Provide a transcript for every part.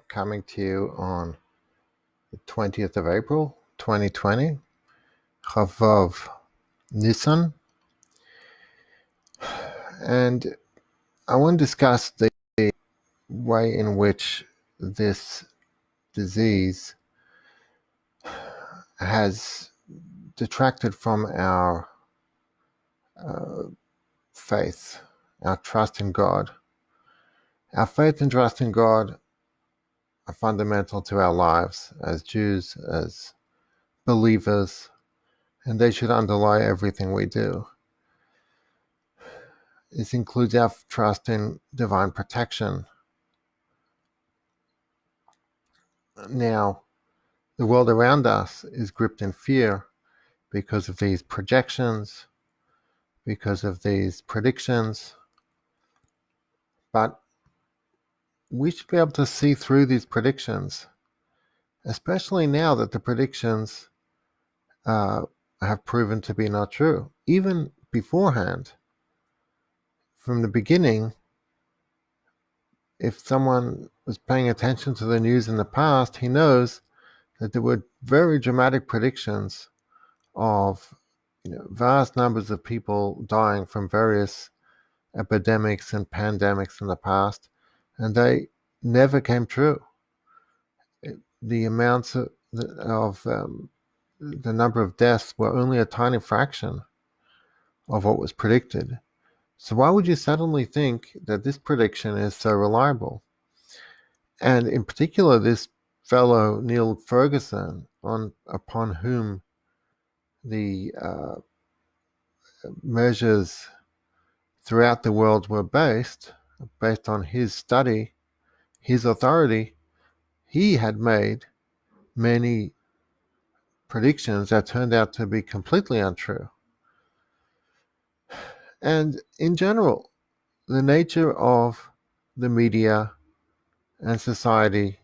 coming to you on the 20th of April, 2020, Chavav Nissan. And I want to discuss the way in which this disease has detracted from our faith, our trust in God. Our faith and trust in God are fundamental to our lives as Jews, as believers, and they should underlie everything we do. This includes our trust in divine protection. Now, the world around us is gripped in fear because of these projections, because of these predictions, but we should be able to see through these predictions, especially now that the predictions have proven to be not true. Even beforehand, from the beginning, if someone was paying attention to the news in the past, he knows that there were very dramatic predictions of vast numbers of people dying from various epidemics and pandemics in the past, and they never came true. The amounts of the number of deaths were only a tiny fraction of what was predicted. So why would you suddenly think that this prediction is so reliable? And in particular, this fellow Neil Ferguson, upon whom the measures throughout the world were based on his study, his authority, he had made many predictions that turned out to be completely untrue. And in general, the nature of the media and society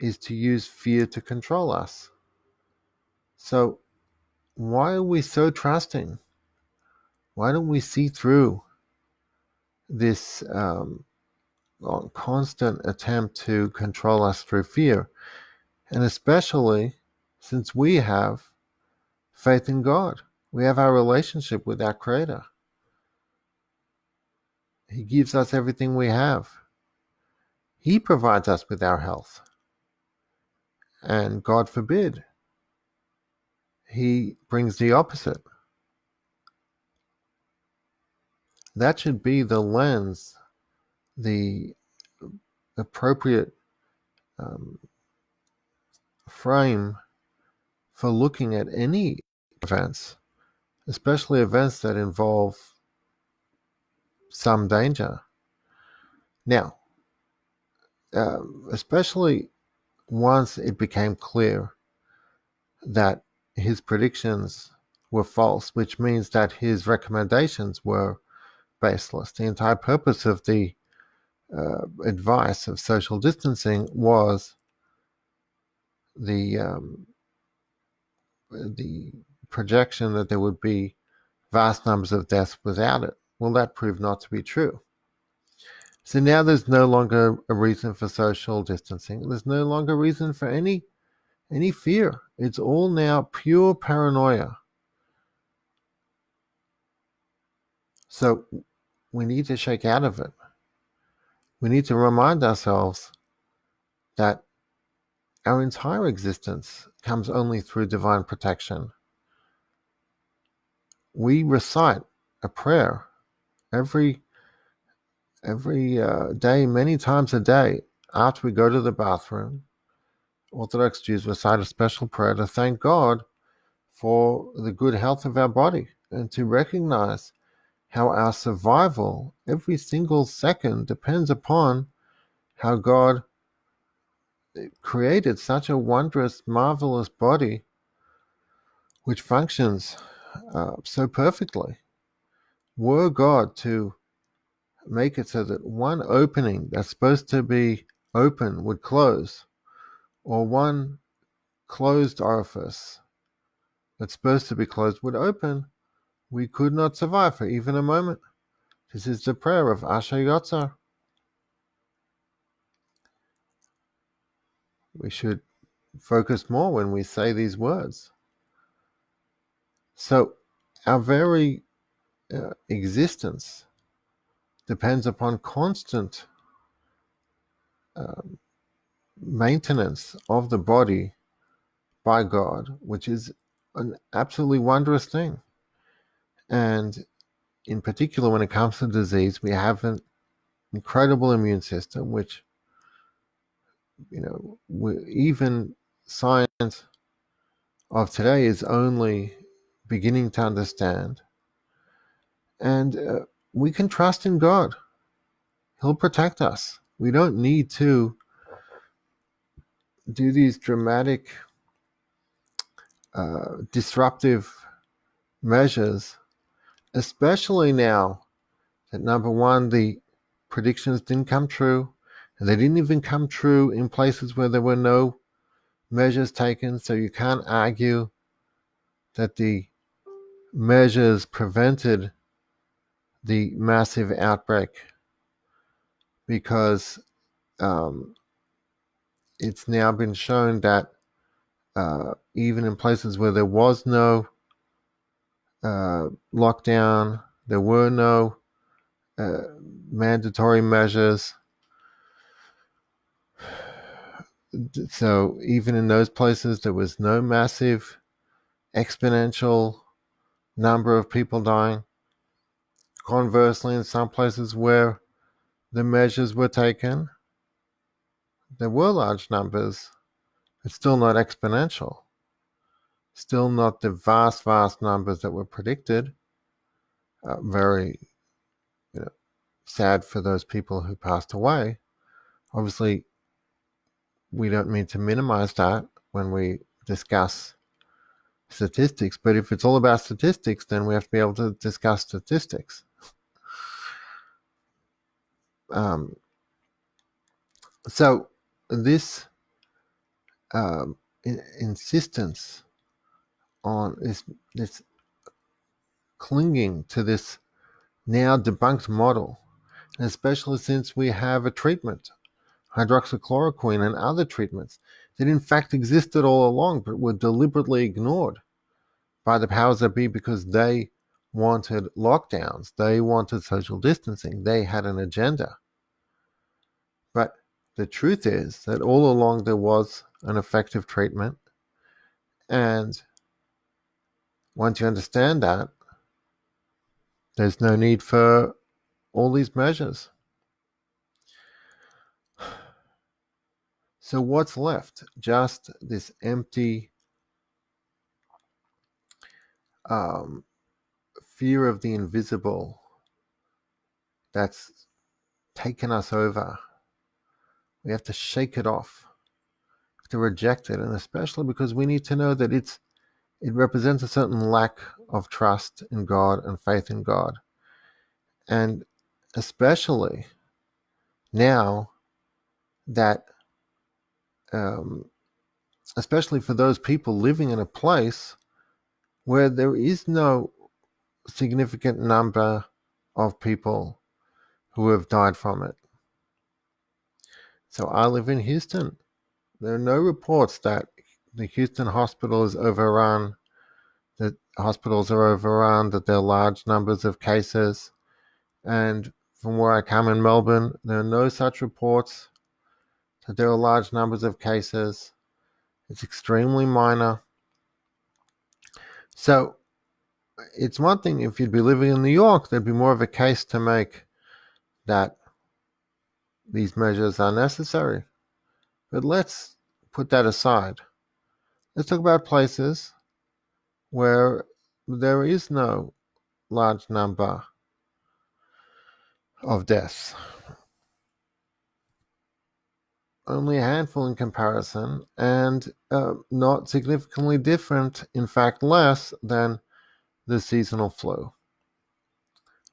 is to use fear to control us. So why are we so trusting? Why don't we see through this constant attempt to control us through fear? And especially since we have faith in God. We have our relationship with our Creator. He gives us everything we have. He provides us with our health. And God forbid, He brings the opposite. That should be the lens, the appropriate frame for looking at any events, especially events that involve some danger. Now, especially once it became clear that his predictions were false, which means that his recommendations were baseless. The entire purpose of the advice of social distancing was the projection that there would be vast numbers of deaths without it. Well, that proved not to be true. So now there's no longer a reason for social distancing. There's no longer reason for any fear. It's all now pure paranoia. So we need to shake out of it. We need to remind ourselves that our entire existence comes only through divine protection. We recite a prayer every day, many times a day, after we go to the bathroom. Orthodox Jews recite a special prayer to thank God for the good health of our body and to recognize how our survival every single second depends upon how God created such a wondrous, marvelous body which functions so perfectly. Were God to make it so that one opening that's supposed to be open would close, or one closed orifice that's supposed to be closed would open, we could not survive for even a moment. This is the prayer of Asher Yotzar. We should focus more when we say these words. So our very existence depends upon constant um, maintenance of the body by God, which is an absolutely wondrous thing. And in particular, when it comes to disease, we have an incredible immune system, which, even science of today is only beginning to understand. And we can trust in God. He'll protect us. We don't need to do these dramatic, disruptive measures, especially now that, number one, the predictions didn't come true, and they didn't even come true in places where there were no measures taken. So you can't argue that the measures prevented the massive outbreak, because um, it's now been shown that even in places where there was no lockdown, there were no uh, mandatory measures. So even in those places, there was no massive exponential number of people dying. Conversely, in some places where the measures were taken, there were large numbers. It's still not exponential. Still not the vast, vast numbers that were predicted. Very, sad for those people who passed away. Obviously, we don't mean to minimize that when we discuss statistics, but if it's all about statistics, then we have to be able to discuss statistics. Um, so this insistence on this clinging to this now debunked model, especially since we have a treatment, hydroxychloroquine and other treatments that in fact existed all along but were deliberately ignored by the powers that be because they wanted lockdowns, they wanted social distancing, they had an agenda. But the truth is that all along there was an effective treatment, and once you understand that, there's no need for all these measures. So what's left? Just this empty fear of the invisible that's taken us over. We have to shake it off, to reject it, and especially because we need to know that it represents a certain lack of trust in God and faith in God. And especially now that, um, especially for those people living in a place where there is no significant number of people who have died from it. So I live in Houston. There are no reports that the Houston hospital is overrun, that hospitals are overrun, that there are large numbers of cases. And from where I come in Melbourne, there are no such reports that there are large numbers of cases. It's extremely minor. So it's one thing if you'd be living in New York, there'd be more of a case to make that these measures are necessary. But let's put that aside. Let's talk about places where there is no large number of deaths. Only a handful in comparison, and not significantly different, in fact less than the seasonal flu.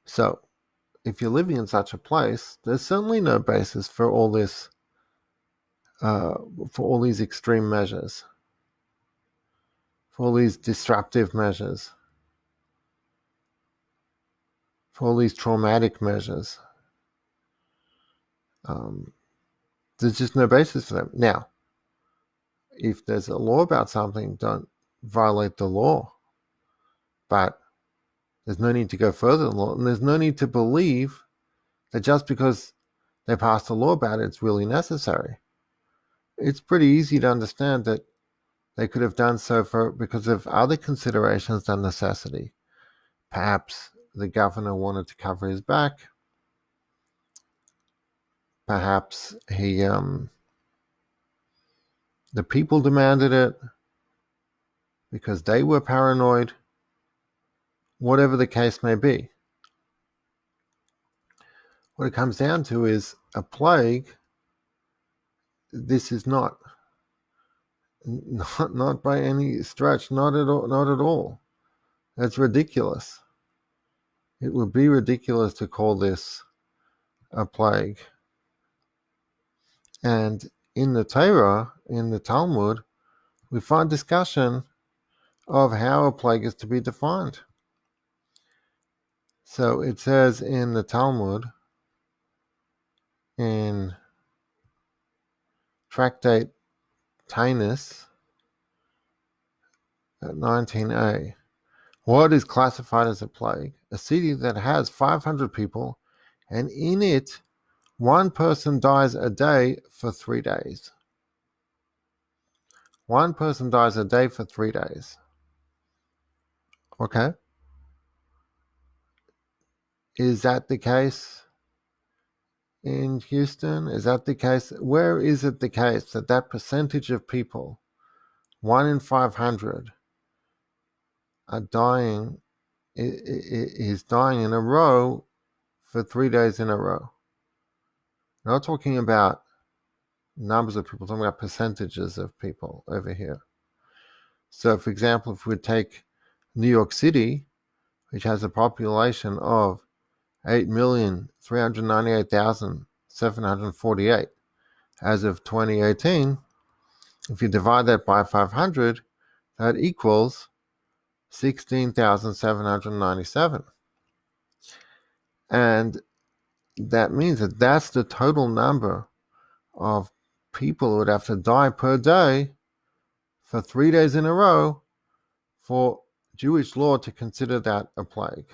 So, if you're living in such a place, there's certainly no basis for all this, for all these extreme measures, for all these disruptive measures, for all these traumatic measures. There's just no basis for them. Now, if there's a law about something, don't violate the law. But there's no need to go further than law, and there's no need to believe that just because they passed a law about it, it's really necessary. It's pretty easy to understand that they could have done so because of other considerations than necessity. Perhaps the governor wanted to cover his back. Perhaps the people demanded it because they were paranoid. Whatever the case may be, what it comes down to is a plague. This is not by any stretch, not at all, not at all. That's ridiculous. It would be ridiculous to call this a plague. And in the Torah, in the Talmud, we find discussion of how a plague is to be defined. So it says in the Talmud, in Tractate Tainus, at 19a, what is classified as a plague? A city that has 500 people, and in it, one person dies a day for 3 days. One person dies a day for 3 days. Okay? Is that the case in Houston? Is that the case? Where is it the case that that percentage of people, 1 in 500, are dying, is dying in a row for 3 days in a row? We're not talking about numbers of people, we're talking about percentages of people over here. So, for example, if we take New York City, which has a population of 8,398,748 as of 2018, if you divide that by 500, that equals 16,797. And that means that that's the total number of people who would have to die per day for 3 days in a row for Jewish law to consider that a plague.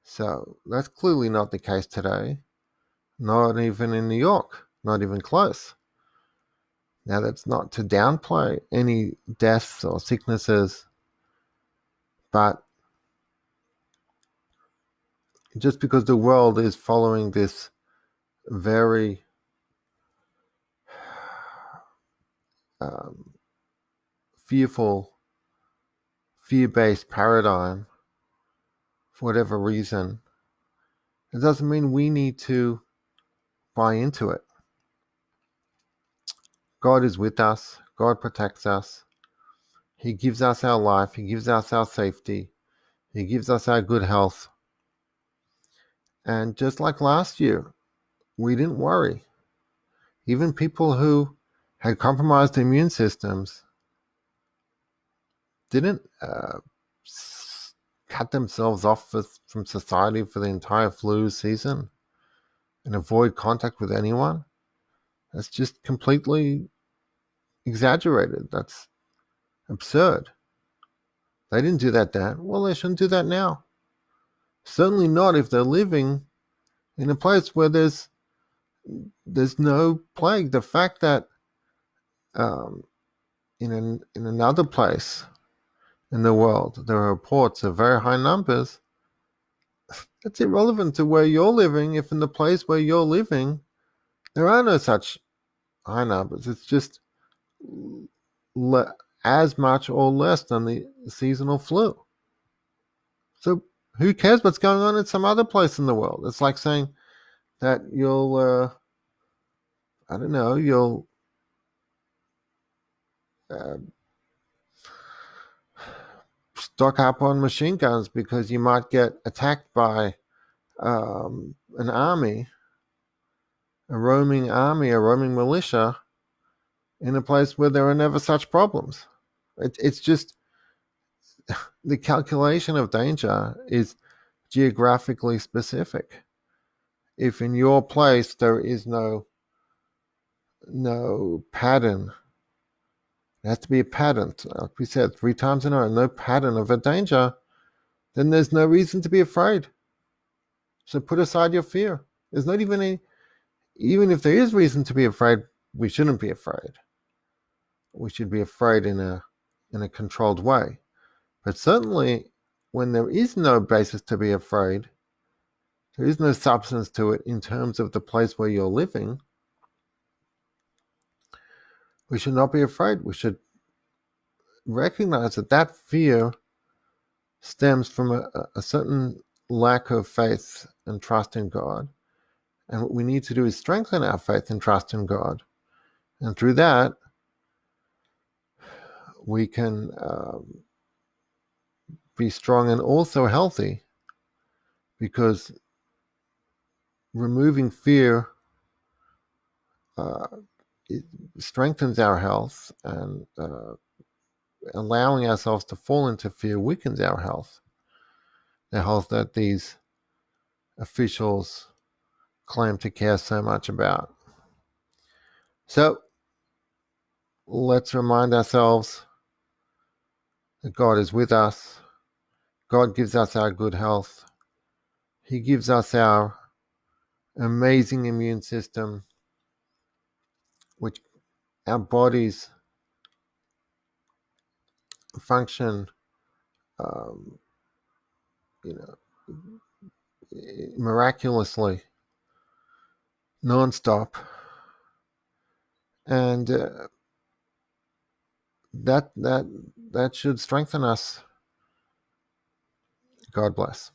So that's clearly not the case today, not even in New York, not even close. Now, that's not to downplay any deaths or sicknesses, but just because the world is following this very fearful, fear-based paradigm, for whatever reason, it doesn't mean we need to buy into it. God is with us. God protects us. He gives us our life. He gives us our safety. He gives us our good health. And just like last year, we didn't worry. Even people who had compromised immune systems didn't cut themselves off from society for the entire flu season and avoid contact with anyone. That's just completely exaggerated. That's absurd. They didn't do that then. Well, they shouldn't do that now. Certainly not if they're living in a place where there's no plague. The fact that in another place in the world there are reports of very high numbers, it's irrelevant to where you're living. If in the place where you're living there are no such high numbers, it's just as much or less than the seasonal flu. So who cares what's going on in some other place in the world? It's like saying that you'll stock up on machine guns because you might get attacked by an army, a roaming militia in a place where there are never such problems. It's just the calculation of danger is geographically specific. If in your place there is no pattern There has to be a pattern. Like we said 3 times in a row, no pattern of a danger, then there's no reason to be afraid. So put aside your fear. There's not even any, even if there is reason to be afraid, we shouldn't be afraid. We should be afraid in a controlled way. But certainly when there is no basis to be afraid, there is no substance to it in terms of the place where you're living, we should not be afraid. We should recognize that fear stems from a certain lack of faith and trust in God. And what we need to do is strengthen our faith and trust in God. And through that, we can be strong and also healthy, because removing fear it strengthens our health, and allowing ourselves to fall into fear weakens our health, the health that these officials claim to care so much about. So let's remind ourselves that God is with us. God gives us our good health. He gives us our amazing immune system, which our bodies function, um, you know, miraculously, non-stop, and that should strengthen us. God bless.